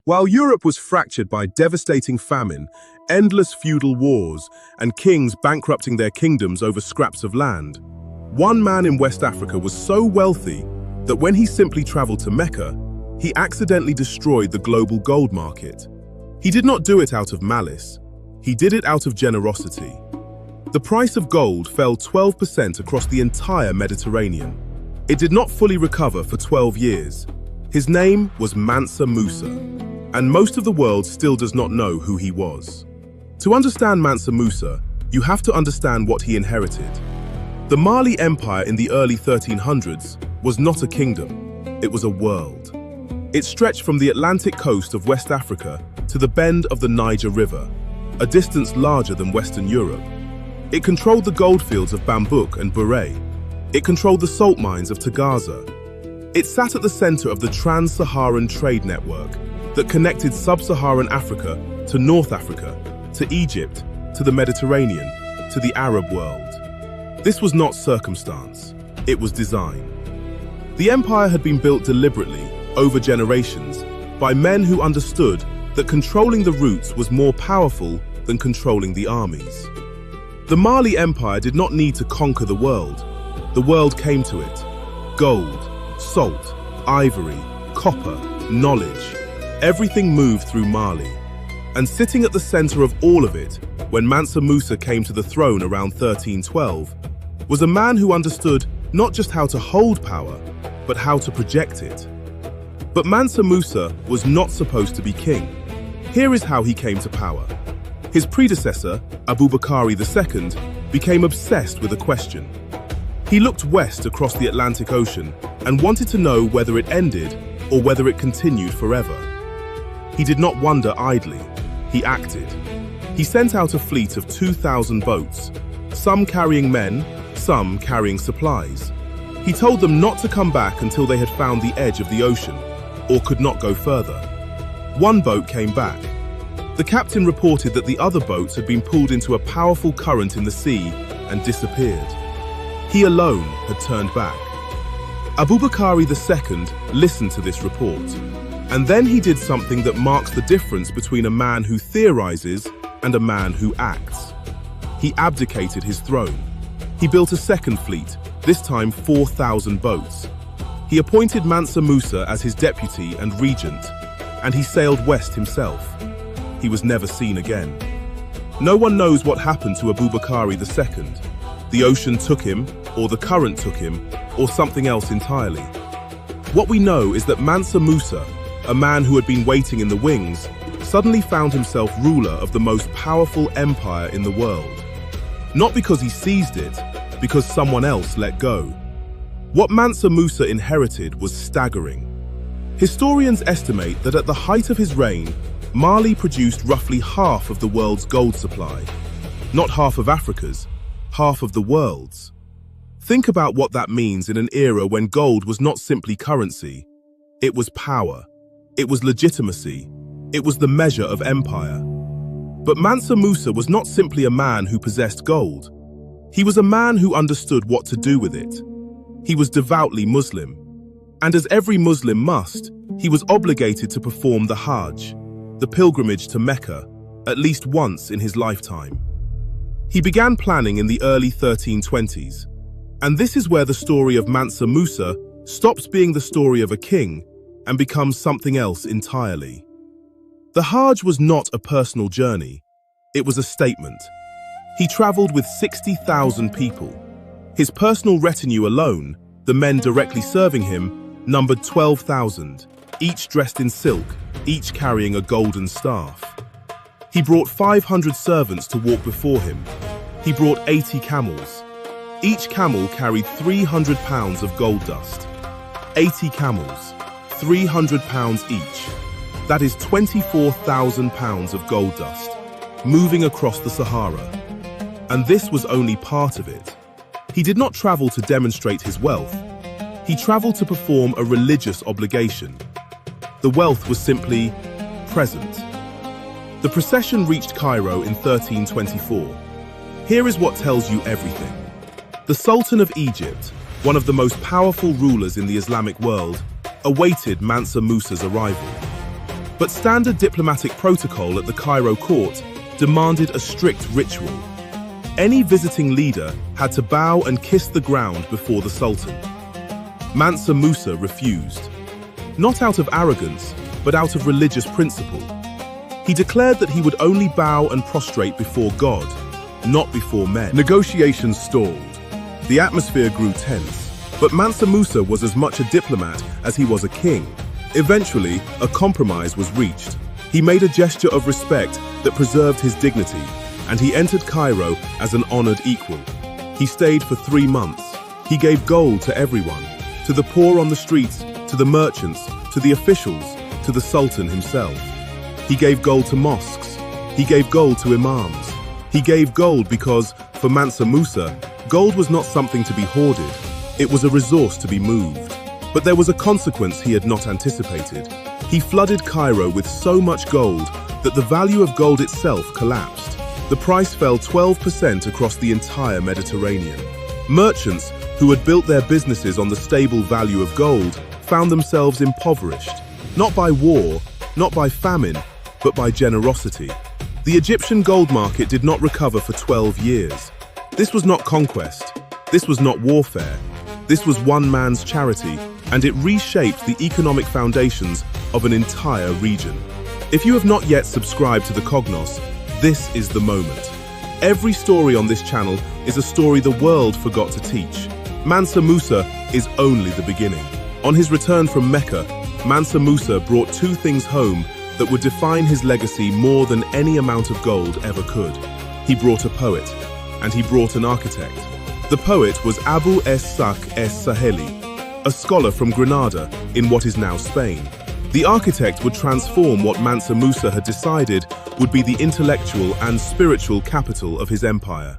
While Europe was fractured by devastating famine, endless feudal wars, and kings bankrupting their kingdoms over scraps of land, one man in West Africa was so wealthy that when he simply traveled to Mecca, he accidentally destroyed the global gold market. He did not do it out of malice. He did it out of generosity. The price of gold fell 12% across the entire Mediterranean. It did not fully recover for 12 years. His name was Mansa Musa, and most of the world still does not know who he was. To understand Mansa Musa, you have to understand what he inherited. The Mali Empire in the early 1300s was not a kingdom, it was a world. It stretched from the Atlantic coast of West Africa to the bend of the Niger River, a distance larger than Western Europe. It controlled the goldfields of Bambouk and Bure. It controlled the salt mines of Tagaza. It sat at the center of the trans-Saharan trade network that connected sub-Saharan Africa to North Africa, to Egypt, to the Mediterranean, to the Arab world. This was not circumstance, it was design. The empire had been built deliberately, over generations, by men who understood that controlling the routes was more powerful than controlling the armies. The Mali Empire did not need to conquer the world came to it. Gold, salt, ivory, copper, knowledge. Everything moved through Mali. And sitting at the center of all of it, when Mansa Musa came to the throne around 1312, was a man who understood not just how to hold power, but how to project it. But Mansa Musa was not supposed to be king. Here is how he came to power. His predecessor, Abubakar II, became obsessed with a question. He looked west across the Atlantic Ocean and wanted to know whether it ended or whether it continued forever. He did not wonder idly, he acted. He sent out a fleet of 2,000 boats, some carrying men, some carrying supplies. He told them not to come back until they had found the edge of the ocean, or could not go further. One boat came back. The captain reported that the other boats had been pulled into a powerful current in the sea and disappeared. He alone had turned back. Abubakar II listened to this report, and then he did something that marks the difference between a man who theorizes and a man who acts. He abdicated his throne. He built a second fleet, this time 4,000 boats. He appointed Mansa Musa as his deputy and regent, and he sailed west himself. He was never seen again. No one knows what happened to Abubakar II. The ocean took him, or the current took him, or something else entirely. What we know is that Mansa Musa, a man who had been waiting in the wings, suddenly found himself ruler of the most powerful empire in the world. Not because he seized it, because someone else let go. What Mansa Musa inherited was staggering. Historians estimate that at the height of his reign, Mali produced roughly half of the world's gold supply. Not half of Africa's, half of the world's. Think about what that means in an era when gold was not simply currency. It was power. It was legitimacy. It was the measure of empire. But Mansa Musa was not simply a man who possessed gold. He was a man who understood what to do with it. He was devoutly Muslim. And as every Muslim must, he was obligated to perform the Hajj, the pilgrimage to Mecca, at least once in his lifetime. He began planning in the early 1320s. And this is where the story of Mansa Musa stops being the story of a king and becomes something else entirely. The Hajj was not a personal journey. It was a statement. He traveled with 60,000 people. His personal retinue alone, the men directly serving him, numbered 12,000, each dressed in silk, each carrying a golden staff. He brought 500 servants to walk before him. He brought 80 camels. Each camel carried 300 pounds of gold dust. 80 camels, 300 pounds each. That is 24,000 pounds of gold dust, moving across the Sahara. And this was only part of it. He did not travel to demonstrate his wealth. He traveled to perform a religious obligation. The wealth was simply present. The procession reached Cairo in 1324. Here is what tells you everything. The Sultan of Egypt, one of the most powerful rulers in the Islamic world, awaited Mansa Musa's arrival. But standard diplomatic protocol at the Cairo court demanded a strict ritual. Any visiting leader had to bow and kiss the ground before the Sultan. Mansa Musa refused, not out of arrogance, but out of religious principle. He declared that he would only bow and prostrate before God, not before men. Negotiations stalled. The atmosphere grew tense, but Mansa Musa was as much a diplomat as he was a king. Eventually, a compromise was reached. He made a gesture of respect that preserved his dignity, and he entered Cairo as an honored equal. He stayed for 3 months. He gave gold to everyone, to the poor on the streets, to the merchants, to the officials, to the Sultan himself. He gave gold to mosques. He gave gold to imams. He gave gold because, for Mansa Musa, gold was not something to be hoarded. It was a resource to be moved. But there was a consequence he had not anticipated. He flooded Cairo with so much gold that the value of gold itself collapsed. The price fell 12% across the entire Mediterranean. Merchants, who had built their businesses on the stable value of gold, found themselves impoverished, not by war, not by famine, but by generosity. The Egyptian gold market did not recover for 12 years. This was not conquest. This was not warfare. This was one man's charity, and it reshaped the economic foundations of an entire region. If you have not yet subscribed to TheKognos, this is the moment. Every story on this channel is a story the world forgot to teach. Mansa Musa is only the beginning. On his return from Mecca, Mansa Musa brought 2 things home that would define his legacy more than any amount of gold ever could. He brought a poet, and he brought an architect. The poet was Abu Es-Sak Es-Saheli, a scholar from Granada in what is now Spain. The architect would transform what Mansa Musa had decided would be the intellectual and spiritual capital of his empire,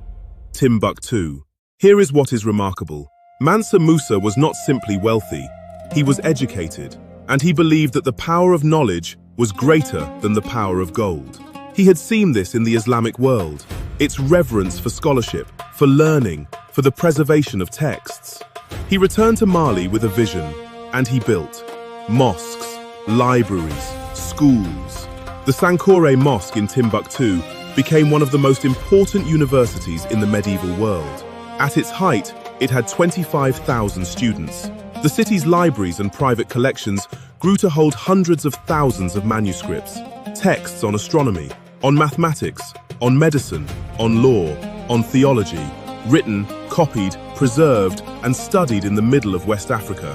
Timbuktu. Here is what is remarkable. Mansa Musa was not simply wealthy, he was educated, and he believed that the power of knowledge was greater than the power of gold. He had seen this in the Islamic world, its reverence for scholarship, for learning, for the preservation of texts. He returned to Mali with a vision, and he built mosques, libraries, schools. The Sankore Mosque in Timbuktu became one of the most important universities in the medieval world. At its height, it had 25,000 students. The city's libraries and private collections grew to hold hundreds of thousands of manuscripts, texts on astronomy, on mathematics, on medicine, on law, on theology, written, copied, preserved, and studied in the middle of West Africa,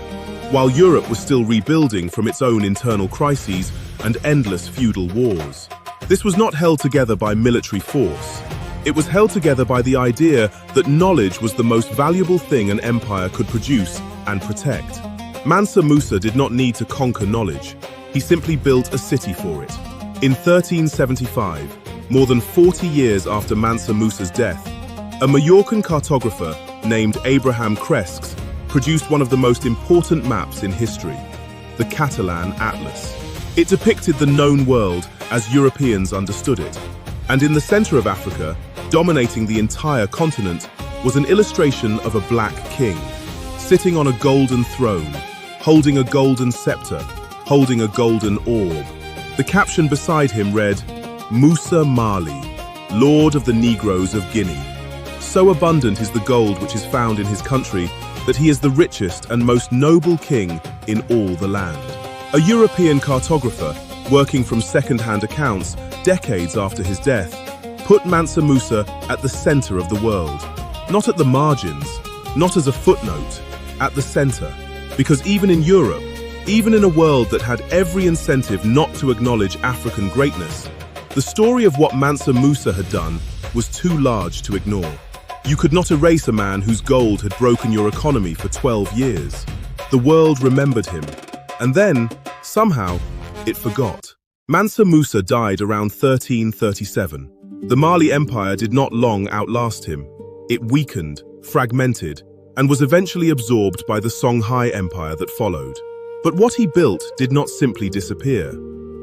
while Europe was still rebuilding from its own internal crises and endless feudal wars. This was not held together by military force. It was held together by the idea that knowledge was the most valuable thing an empire could produce and protect. Mansa Musa did not need to conquer knowledge. He simply built a city for it. In 1375, more than 40 years after Mansa Musa's death, a Majorcan cartographer named Abraham Cresques produced one of the most important maps in history, the Catalan Atlas. It depicted the known world as Europeans understood it. And in the center of Africa, dominating the entire continent, was an illustration of a black king, sitting on a golden throne, holding a golden scepter, holding a golden orb. The caption beside him read, Musa Mali, Lord of the Negroes of Guinea. So abundant is the gold which is found in his country that he is the richest and most noble king in all the land. A European cartographer, working from second-hand accounts decades after his death, put Mansa Musa at the center of the world, not at the margins, not as a footnote, at the center. Because even in Europe, even in a world that had every incentive not to acknowledge African greatness, the story of what Mansa Musa had done was too large to ignore. You could not erase a man whose gold had broken your economy for 12 years. The world remembered him, and then, somehow, it forgot. Mansa Musa died around 1337. The Mali Empire did not long outlast him. It weakened, fragmented, and was eventually absorbed by the Songhai Empire that followed. But what he built did not simply disappear.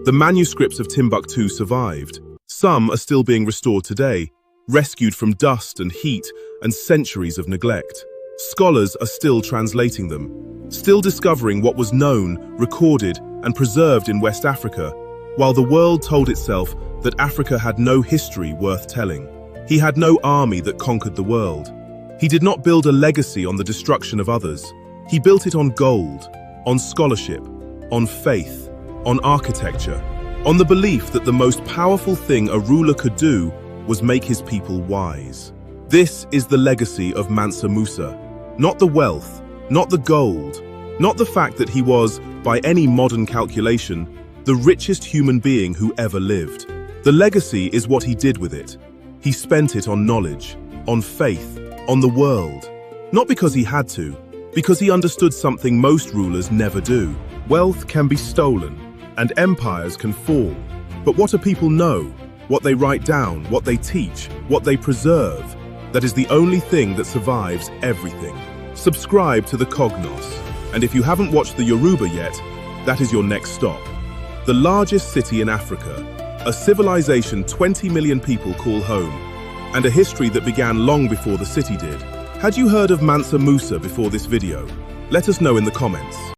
The manuscripts of Timbuktu survived. Some are still being restored today, rescued from dust and heat and centuries of neglect. Scholars are still translating them, still discovering what was known, recorded, and preserved in West Africa, while the world told itself that Africa had no history worth telling. He had no army that conquered the world. He did not build a legacy on the destruction of others. He built it on gold, on scholarship, on faith, on architecture, on the belief that the most powerful thing a ruler could do was make his people wise. This is the legacy of Mansa Musa. Not the wealth, not the gold, not the fact that he was, by any modern calculation, the richest human being who ever lived. The legacy is what he did with it. He spent it on knowledge, on faith, on the world. Not because he had to, because he understood something most rulers never do. Wealth can be stolen, and empires can fall. But what do people know? What they write down, what they teach, what they preserve, that is the only thing that survives everything. Subscribe to TheKognos, and if you haven't watched the Yoruba yet, that is your next stop. The largest city in Africa, a civilization 20 million people call home, and a history that began long before the city did. Had you heard of Mansa Musa before this video? Let us know in the comments.